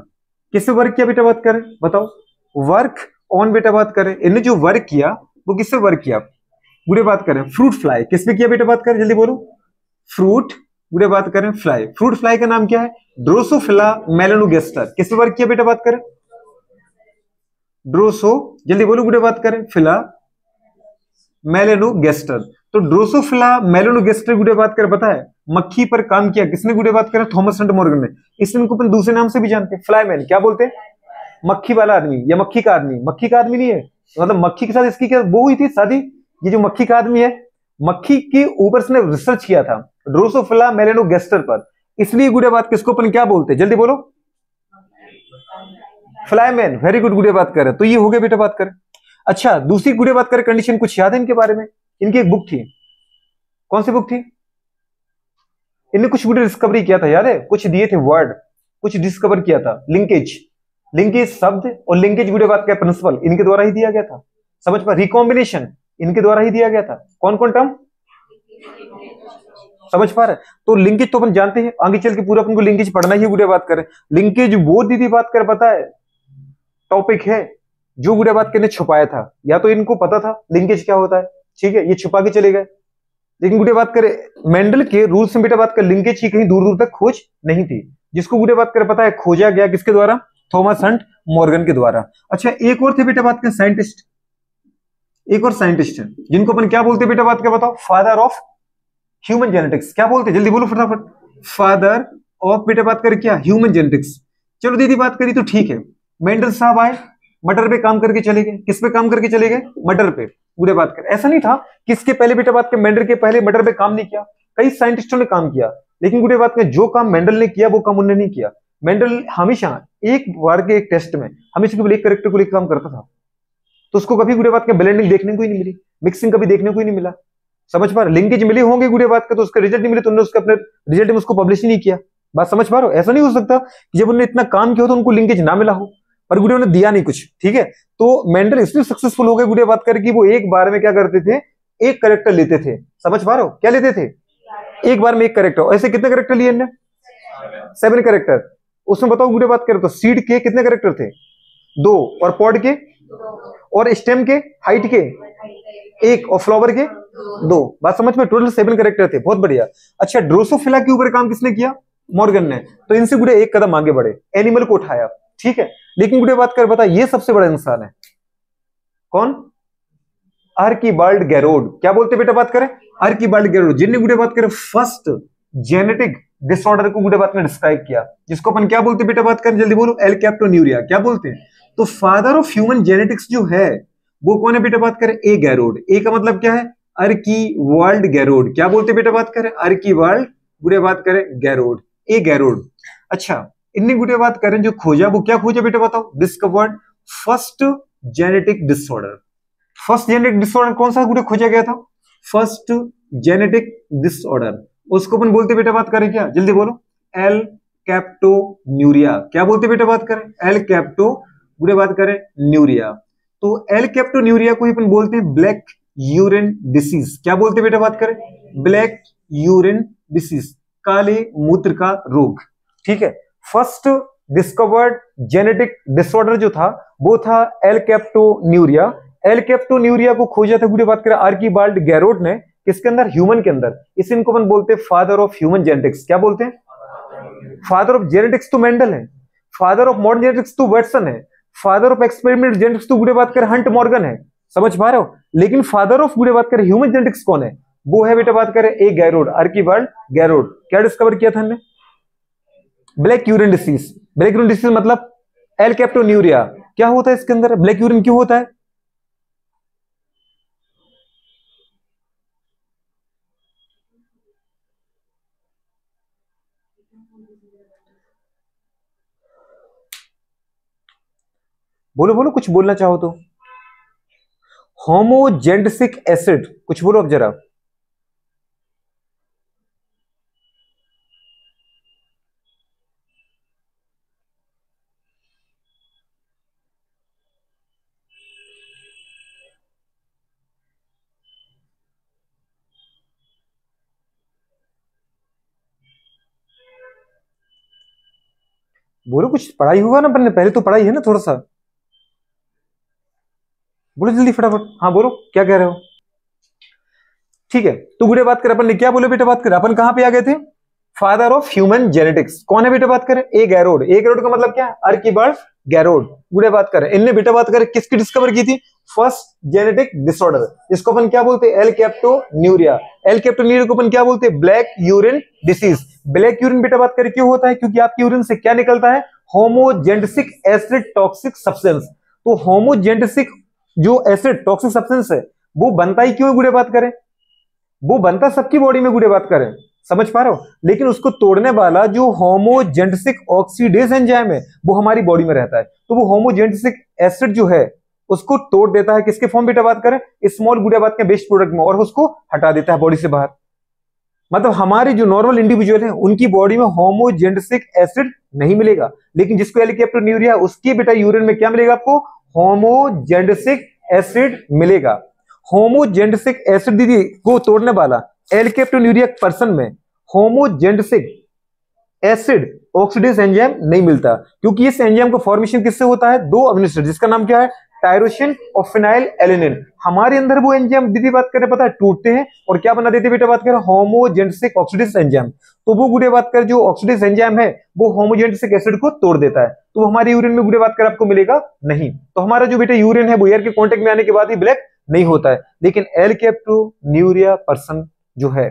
किससे वर्क किया बेटा बात करें? बताओ। वर्क ऑन बेटा बात करें, इन्हें जो वर्क किया वो किससे वर्क किया? गुड़े बात करें फ्रूट फ्लाई। किसपे किया बेटा बात करें? जल्दी बोलो। फ्रूट गुड़े बात करें फ्लाई। फ्रूट फ्लाई का नाम क्या है? Drosophila melanogaster. किसपे वर्क किया बेटा बात करें? ड्रोसो, जल्दी बोलो गुड़े बात करें, फिला मेलानोगेस्टर। तो ड्रोसोफिला मेलानोगेस्टर गुड़े बात कर पता है मक्खी पर काम किया। किसने गुड़े बात करें? थॉमस हंट मॉर्गन ने। इसलिए इनको अपन दूसरे नाम से भी जानते हैं, फ्लाईमैन। क्या बोलते हैं? मक्खी वाला आदमी या मक्खी का आदमी। मक्खी का आदमी नहीं है, मतलब मक्खी के साथ इसकी क्या वो हुई थी शादी? ये जो मक्खी का आदमी है, मक्खी के ऊपर इसने रिसर्च किया था ड्रोसोफिला मेलानोगेस्टर पर, इसलिए गुड़े बात किसको अपन क्या बोलते हैं? जल्दी बोलो। फ्लाईमैन। वेरी गुड गुड़े बात करें। तो ये हो गया बेटा बात करें। अच्छा, दूसरी गुड़े बात करें कंडीशन कुछ याद है इनके बारे में? इनकी एक बुक थी, कौन सी बुक थी? इनने कुछ गुड़े डिस्कवरी किया था, याद है? कुछ दिए थे वर्ड, कुछ डिस्कवर किया था। लिंकेज, लिंकेज शब्द और लिंकेज गुड़े बात का प्रिंसिपल इनके द्वारा ही दिया गया था। समझ पा? रिकॉम्बिनेशन इनके द्वारा ही दिया गया था। कौन कौन टर्म समझ पा रहे? तो लिंकेज तो अपन जानते हैं, आगे चल के पूरा अपन को लिंकेज पढ़ना ही गुड़े बात करें। लिंकेज वो दीदी बात कर पता है टॉपिक है जो गुड़े बात करने छुपाया था, या तो इनको पता था लिंकेज क्या होता है, ठीक है, ये छुपा के चले गए। लेकिन गुड़े बात करें मेंडल के रूल्स में बेटा बात कर लिंकेज की कहीं दूर दूर तक खोज नहीं थी, जिसको गुड़े बात कर पता है खोजा गया किसके द्वारा? थॉमस हंट मॉर्गन के द्वारा। अच्छा, एक और थे बेटा बात कर साइंटिस्ट, एक और साइंटिस्ट है जिनको अपन क्या बोलते बेटा बात कर बताओ? Father of human genetics. क्या बोलते? जल्दी बोलो फटाफट। फादर ऑफ बेटा बात कर क्या? Human genetics. चलो दीदी बात करी तो ठीक है, मेंडल साहब आए, मटर पे काम करके चले गए। किस पे काम करके चले गए? मटर पे। गुड़े बात कर ऐसा नहीं था किसके पहले बेटा बात कर मेंडल के पहले मटर पे काम नहीं किया, कई साइंटिस्टों ने काम किया, लेकिन गुड़े बात कर जो काम मेंडल ने किया वो काम उन्होंने नहीं किया। मेंडल हमेशा एक बार के एक टेस्ट में हमेशा केवल एक करेक्टर को लेकर काम करता था, तो उसको कभी गुड़े बात कर ब्लेंडिंग देखने को ही नहीं मिली, मिक्सिंग कभी देखने को ही नहीं मिला। समझ पा रहे? लिंकेज मिले होंगे गुड़े बात का, तो उसका रिजल्ट नहीं मिले तो उन्होंने उसके अपने रिजल्ट में उसको पब्लिश ही नहीं किया। बात समझ पा रहे हो? ऐसा नहीं हो सकता कि जब उन्होंने इतना काम किया तो उनको लिंकेज ना मिला हो, पर गुड़े ने दिया नहीं कुछ, ठीक है। तो मेंडल इसलिए सक्सेसफुल हो गए गुड़े बात कर कि वो एक बार में क्या करते थे? एक करेक्टर लेते थे, समझ पा रहे हो? क्या लेते थे? एक बार में एक करेक्टर। ऐसे कितने करेक्टर लिए इनने? 7 करेक्टर। उसमें बताओ गुड़े बात करें तो सीड के कितने करेक्टर थे? 2, और पॉड के, और स्टेम के, हाइट के 1, और फ्लावर के 2। बात समझ में? टोटल 7 करेक्टर थे। बहुत बढ़िया। अच्छा, ड्रोसोफिला के ऊपर काम किसने किया? मॉर्गन ने। तो इनसे गुड़े एक कदम आगे बढ़े, एनिमल को उठाया, ठीक है। लेकिन गुड़े बात कर, बता ये सबसे बड़ा इंसान है कौन? आर्कीबाल्ड गैरोड। क्या बोलते बेटा बात करें? आर्कीबाल्ड गैरोड, जिनने गुड़े बात करें फर्स्ट जेनेटिक डिसऑर्डर को गुड़े बात में डिस्क्राइब किया, जिसको अपन क्या बोलते बेटा बात करें, जल्दी बोलो, एलकैप्टोन्यूरिया। क्या बोलते हैं? तो फादर ऑफ ह्यूमन जेनेटिक्स जो है वो कौन है बेटा बात करें? ए गैरोड। ए का मतलब क्या है? आर्कीबाल्ड गैरोड। क्या बोलते बेटा बात करें? आर्कीबाल्ड गुड़े बात करें गैरोड, ए गैरोड। अच्छा, इनने गुड़े बात करें जो खोजा, वो क्या खोजा बेटा बताओ? Discovered first genetic disorder. First genetic disorder कौन सा गुड़े खोजा गया था? फर्स्ट जेनेटिक डिसऑर्डर, उसको अपन बोलते बेटा बात करें क्या? जल्दी बोलो, एल कैप्टोन्यूरिया। क्या बोलते बेटा बात करें? एल कैप्टो गुड़े बात करें न्यूरिया। तो एल कैप्टोन्यूरिया को अपन बोलते हैं ब्लैक यूरिन डिसीज। क्या बोलते बेटा बात करें? ब्लैक यूरिन डिसीज, काले मूत्र का रोग, ठीक है। फर्स्ट डिस्कवर्ड जेनेटिक डिसऑर्डर जो था वो था एल कैप्टोन्यूरिया। एल कैप्टोन्यूरिया को खोजा था गुड़े बात करें आर्कीबाल्ड गैरोड ने, किसके अंदर? ह्यूमन के अंदर। इस इनको अपन बोलते हैं फादर ऑफ ह्यूमन जेनेटिक्स। क्या बोलते हैं? फादर ऑफ जेनेटिक्स तो मेंडल है, फादर ऑफ मॉडर्न जेनेटिक्स तो वाटसन है, फादर ऑफ एक्सपेरिमेंटल जेनेटिक्स तो गुड़े बात करें हंट मॉर्गन है। समझ पा रहे हो? लेकिन फादर ऑफ गुड़े बात करें ह्यूमन जेनेटिक्स कौन है? वो है बेटा बात करें ए गैरोड, आर्कीबाल्ड गैरोड। क्या डिस्कवर किया था हमने? Black urine disease. Black urine disease मतलब एल कैप्टोन्यूरिया। क्या होता है इसके अंदर? ब्लैक यूरिन क्यों होता है? बोलो बोलो, कुछ बोलना चाहो तो। होमोजेनेटिक एसिड, कुछ बोलो अब जरा। बोलो, कुछ पढ़ाई होगा ना अपन ने, पहले तो पढ़ाई है ना थोड़ा सा। बोलो जल्दी फटाफट। हाँ बोलो, क्या कह रहे हो? ठीक है, तो गुड़े बात कर, अपन ने क्या बोले बेटा बात कर, अपन कहां पे आ गए थे? फादर ऑफ ह्यूमन जेनेटिक्स कौन है बेटा बात करें? ए गैरोड। ए गैरोड का मतलब क्या है? आर्कीबाल्ड गैरोड। गुड़े बात करें, इनने बेटा बात करें किसकी डिस्कवर की थी? फर्स्ट जेनेटिक डिसऑर्डर, इसको अपन क्या बोलते हैं? एल कैप्टोन्यूरिया। एल कैप्टोन्यूरिया को अपन क्या बोलते हैं? Black urine disease. Black urine बेटा बात करें क्यों होता है? क्योंकि आपकी यूरिन से क्या निकलता है? होमोजेनेटिक एसिड टॉक्सिक सब्सटेंस। तो होमोजेनेटिक जो एसिड टॉक्सिक सब्सटेंस है वो बनता ही क्यों है गुड़े बात करें? वो बनता सबकी बॉडी में गुड़े बात करें, समझ पा रहे हो? लेकिन उसको तोड़ने वाला जो होमोजेनेटिक ऑक्सीडेज एंजाइम है वो हमारी बॉडी में रहता है। तो वो होमोजेनेटिक एसिड जो है उसको तोड़ देता है, किसके फॉर्म बेटा बात करें? स्मॉल गुड़े बात के बेस्ट प्रोडक्ट में, और उसको हटा देता है बॉडी से बाहर। मतलब हमारे जो नॉर्मल इंडिविजुअल है उनकी बॉडी में होमोजेनेटिक एसिड नहीं मिलेगा, लेकिन जिसको एल कैप्टोन्यूरिया उसकी बेटा यूरिन में क्या मिलेगा आपको? होमोजेनेटिक एसिड मिलेगा। होमोजेनेटिक एसिड दीदी को तोड़ने वाला एल कैप्टोन्यूरिया पर्सन में होमोजेनेटिक एसिड ऑक्सीडेज एंजाइम नहीं मिलता, क्योंकि इस एंजाइम का फॉर्मेशन किससे होता है? 2 अमीनो एसिड, जिसका नाम क्या है? टायरोसिन और फिनाइल एलेनिन। हमारे अंदर वो एंजाइम दीदी बात करें पता है टूटते हैं और क्या बना देते बेटा बात करें? होमोजेनेटिक ऑक्सीडेज एंजाइम। तो वो गुड़े बात कर जो ऑक्सीडेज एंजाइम है वो होमोजेनेटिक एसिड को तोड़ देता है, तो वो हमारे यूरिन में गुड़े बात कर आपको मिलेगा नहीं। तो हमारा जो बेटा यूरिन है वो एयर के कॉन्टेक्ट में आने के बाद ही ब्लैक नहीं होता है। लेकिन एल कैप्टोन्यूरिया पर्सन जो है,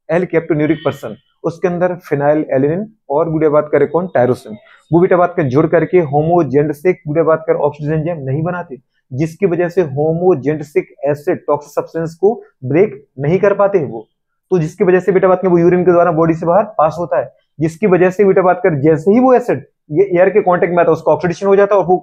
एल कैप्टोन्यूरिक पर्सन, उसके अंदर फिनाइल एलिनिन और गुड़े बात करें कौन? टायरोसिन। वो बेटा बात कर जुड़ करके होमोजेनेटिक गुड़े बात कर ऑक्सीजन एंजाइम नहीं बनाते, जिसकी वजह से होमोजेनेटिक एसिड टॉक्सिक सब्सटेंस को ब्रेक नहीं कर पाते हैं वो। तो जिसकी वजह से बेटा बात कर वो यूरिन के द्वारा बॉडी से बाहर पास होता है, जिसकी वजह से बेटा बात कर जैसे ही वो एसिड ये एयर के कॉन्टेक्ट में आता है उसका ऑक्सीडेशन हो जाता है और वो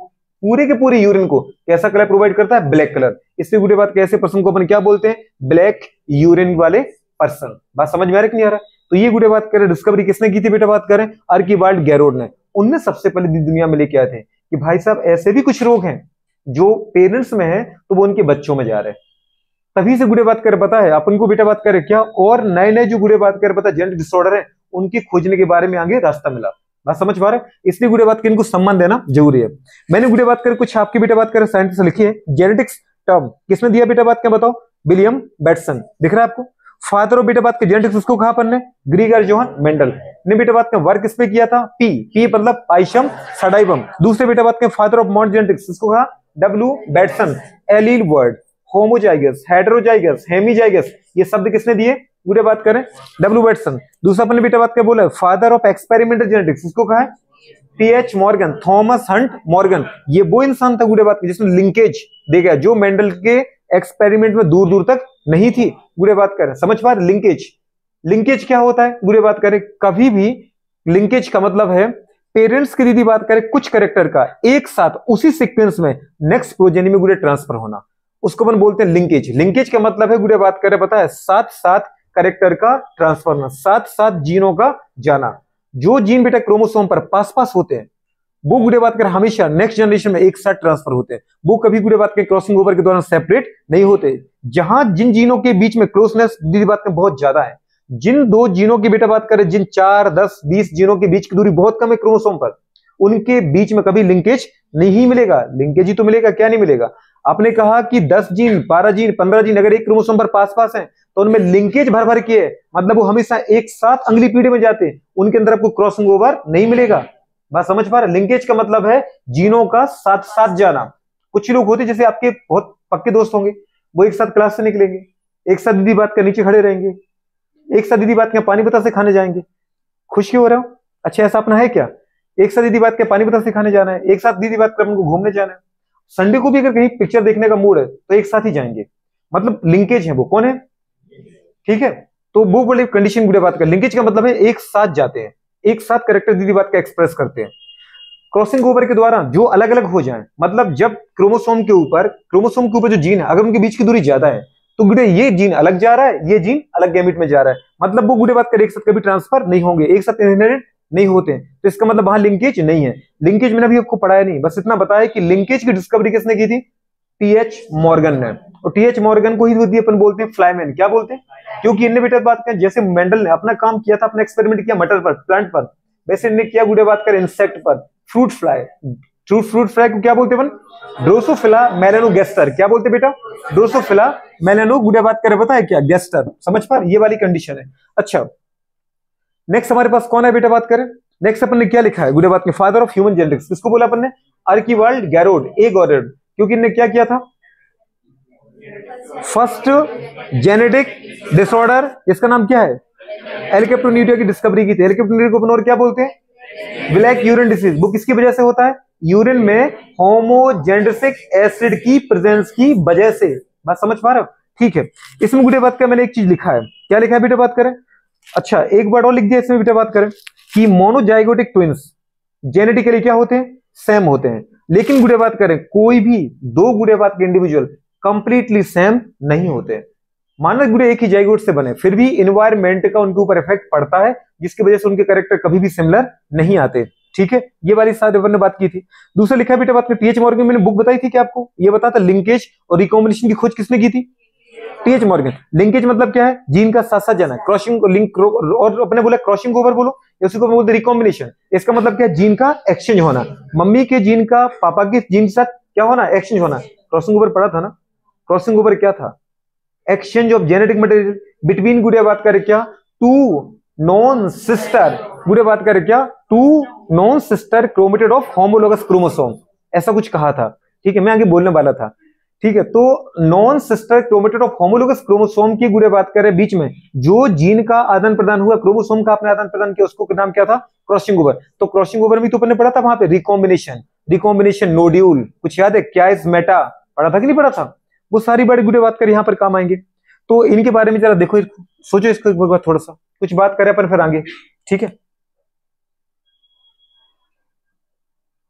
पूरे के पूरे यूरिन को कैसा कलर प्रोवाइड करता है? Black colour. इससे गुड़े बात कैसे पर्सन को अपन क्या बोलते हैं? ब्लैक यूरिन वाले पर्सन। बात समझ में आ रहा है कि नहीं आ रहा? तो ये गुड़े बात करें डिस्कवरी किसने की थी बेटा बात करें? आर्कीबाल्ड गैरोड ने। उनने सबसे पहले दुनिया में लेके आए थे कि भाई साहब ऐसे भी कुछ रोग हैं जो पेरेंट्स में है तो वो उनके बच्चों में जा रहे हैं। तभी से गुड़े बात करे पता है अपन को बेटा बात करे क्या, और नए नए जो गुड़े बात करे पता जेनेटिक डिसऑर्डर है उनकी खोजने के बारे में आगे रास्ता मिला। बात समझ पा रहे हैं, इसलिए गुड़े बात के इनको सम्मान देना जरूरी है। मैंने गुड़े बात करे कुछ आपकी बेटा बात करे साइंटिस्ट लिखी है जेनेटिक्स टर्म किसने दिया बेटा बात क्या बताओ, विलियम बैटसन। दिख रहा है आपको। फादर ऑफ बेटा बात के जेनेटिक्स उसको कहा अपन ने, ग्रीगर जोहन मेंडल ने बेटा बात का वर्क किस पे किया था, पी मतलब पाइशम सडाइवम। दूसरे बेटा बात के फादर ऑफ मॉडर्न जेनेटिक्स इसको कहा W Bateson. Allele word, homozygous, heterozygous, hemizygous, ये शब्द किसने दिए गुड़े बात करें, डब्ल्यू बैटसन। दूसरा अपन ने बेटा बात क्या बोला, फादर ऑफ एक्सपेरिमेंटल जेनेटिक्स इसको कहा है pH Morgan, Thomas Hunt Morgan. ये वो इंसान था गुड़े बात की जिसने लिंकेज देखा जो मेंडल के एक्सपेरिमेंट में दूर दूर तक नहीं थी। गुड़े बात करें समझ पा रहे, लिंकेज, लिंकेज क्या होता है गुड़े बात करें, कभी भी लिंकेज का मतलब है पेरेंट्स की यदि बात करें कुछ कैरेक्टर का एक साथ उसी सीक्वेंस में नेक्स्ट प्रोजेनी में गुड़े ट्रांसफर होना, उसको अपन बोलते हैं लिंकेज। लिंकेज का मतलब है गुड़े बात करें पता है साथ साथ कैरेक्टर का ट्रांसफर होना, साथ साथ जीनों का जाना। जो जीन बेटा क्रोमोसोम पर पास पास होते हैं वो गुड़े बात करें हमेशा नेक्स्ट जनरेशन में एक साथ ट्रांसफर होते हैं, वो कभी गुड़े बात करें क्रॉसिंग ओवर के दौरान सेपरेट नहीं होते। जहां जिन जीनों के बीच में क्लोजनेस दीदी बात करें बहुत ज्यादा है, जिन दो जीनों की बेटा बात करें जिन 4, 10, 20 जीनों के बीच की दूरी बहुत कम है क्रोमोसोम पर, उनके बीच में कभी लिंकेज नहीं मिलेगा। लिंकेज ही तो मिलेगा, क्या नहीं मिलेगा। आपने कहा कि 10 जीन, 12 जीन, 15 जीन अगर एक क्रोमोसोम पर पास पास हैं तो उनमें लिंकेज भर भर के है, मतलब वो हमेशा एक साथ अगली पीढ़ी में जाते हैं, उनके अंदर आपको क्रॉसिंग ओवर नहीं मिलेगा। बात समझ पा रहे, लिंकेज का मतलब है जीनों का साथ साथ जाना। कुछ लोग होते जैसे आपके बहुत पक्के दोस्त होंगे, वो एक साथ क्लास से निकलेंगे, एक साथ दीदी बात कर नीचे खड़े रहेंगे, एक साथ दीदी बात के पानी पता से खाने जाएंगे। खुश क्यों हो रहा हो, अच्छा ऐसा अपना है क्या, एक साथ दीदी बात के पानी पता से खाने जाना है, एक साथ दीदी बात कर उनको घूमने जाना है, संडे को भी अगर कहीं पिक्चर देखने का मूड है तो एक साथ ही जाएंगे, मतलब लिंकेज है। वो कौन है, ठीक है, तो वो बड़े कंडीशन गुड़े बात कर, लिंकेज का मतलब है एक साथ जाते हैं, एक साथ कैरेक्टर दीदी बात का एक्सप्रेस करते हैं। क्रॉसिंग ओवर के द्वारा जो अलग अलग हो जाएं, मतलब जब क्रोमोसोम के ऊपर जो जीन है अगर उनके बीच की दूरी ज्यादा है तो गुड़े ये जीन अलग जा रहा है, ये जीन अलग गैमेट में जा रहा है, मतलब वो गुड़े बात कर एक साथ कभी ट्रांसफर नहीं होंगे, एक साथ इनहेरिट नहीं होते हैं, तो इसका मतलब वहां लिंकेज नहीं है। लिंकेज मैंने अभी आपको पढ़ाया नहीं, बस इतना बताया कि लिंकेज की डिस्कवरी किसने की थी, टीएच मॉर्गन ने। और टीएच मॉर्गन को ही अपन बोलते हैं फ्लाईमैन, क्या बोलते हैं, क्योंकि इनने बेटा बात करें जैसे मेंडल ने अपना काम किया था, अपना एक्सपेरिमेंट किया मटर पर, प्लांट पर, वैसे इनने किया गुड़े बात करें इंसेक्ट पर, फ्रूट फ्लाई। फ्रूट फ्लाई को क्या बोलते हैं अपन, ड्रोसोफिला मेलानोगेस्टर। क्या बोलते बेटा, ड्रोसोफिला मेलानो गुड़े बात करें पता है क्या, गेस्टर। समझ पा, ये वाली कंडीशन है। अच्छा नेक्स्ट हमारे पास कौन है बेटा बात करें, नेक्स्ट अपन ने क्या लिखा है गुड़े बात के फादर ऑफ ह्यूमन जेनेटिक्स, किसको बोला अपन ने, आर्कीवाल्ड गैरोड, ए गॉरेड, क्योंकि इनने क्या किया था, फर्स्ट जेनेटिक डिसऑर्डर, इसका नाम क्या है, एलकेप्टोन्यूरिया की डिस्कवरी की थी। एलकेप्टोन्यूरिया को अपन और क्या बोलते हैं, ब्लैक यूरिन डिसीज। वो किसकी वजह से होता है, यूरिन में होमोजेनेटिक एसिड की प्रेजेंस की वजह से। बात समझ पा रहे हो, ठीक है। इसमें गुड़े बात का मैंने एक चीज लिखा है, क्या लिखा है बेटा बात करें, अच्छा एक बार और लिख दिया इसमें बेटा बात करें कि मोनोजाइगोटिक ट्विंस जेनेटिकली क्या होते हैं, सेम होते हैं, लेकिन गुड़े बात करें कोई भी दो गुड़े बात के इंडिविजुअल कंप्लीटली सेम नहीं होते। मानव गुड़े एक ही जाइगोट से बने, फिर भी इन्वायरमेंट का उनके ऊपर इफेक्ट पड़ता है जिसकी वजह से उनके कैरेक्टर कभी भी सिमिलर नहीं आते। ठीक है, ये वाली सारी अपन ने बात की थी। दूसरा लिखा बेटा बात में टीएच मॉर्गन, मैंने बुक बताई थी कि आपको ये बताता लिंकेज और रिकॉम्बिनेशन की खोज किसने की थी, टीएच मॉर्गन। लिंकेज मतलब क्या है, जीन का साथ साथ जाना, क्रॉसिंग लिंक, और अपने बोला क्रॉसिंग ओवर बोलो, उसी को बोलते रिकॉम्बिनेशन। इसका मतलब क्या है, जीन का एक्सचेंज होना, मम्मी के जीन का पापा के जीन के साथ क्या होना, एक्सचेंज होना। क्रॉसिंग ओवर पढ़ा था ना, क्रॉसिंग ओवर क्या था, exchange of genetic material between गुड़िया बात करें क्या, टू नॉन सिस्टर, गुड़िया बात करें क्या, two non sister chromatid of homologous chromosome, ऐसा कुछ कहा था। ठीक है, मैं आगे बोलने वाला था। ठीक है, तो non sister chromatid of homologous chromosome की गुड़िया बात करें बीच में जो जीन का आदान प्रदान हुआ, क्रोमोसोम का आपने आदान प्रदान किया, उसको नाम क्या था, क्रॉसिंग ओवर। तो क्रॉसिंग ओवर भी तो अपन ने पढ़ा था वहां पे, रिकॉम्बिनेशन, रिकॉम्बिनेशन नोड्यूल, कुछ याद है, क्या इज मेटा, पढ़ा था कि नहीं पढ़ा था, वो सारी बड़ी गुड़े बात कर यहाँ पर काम आएंगे। तो इनके बारे में जरा देखो, सोचो इसको थोड़ा सा, कुछ बात करें अपन फिर आगे। ठीक है।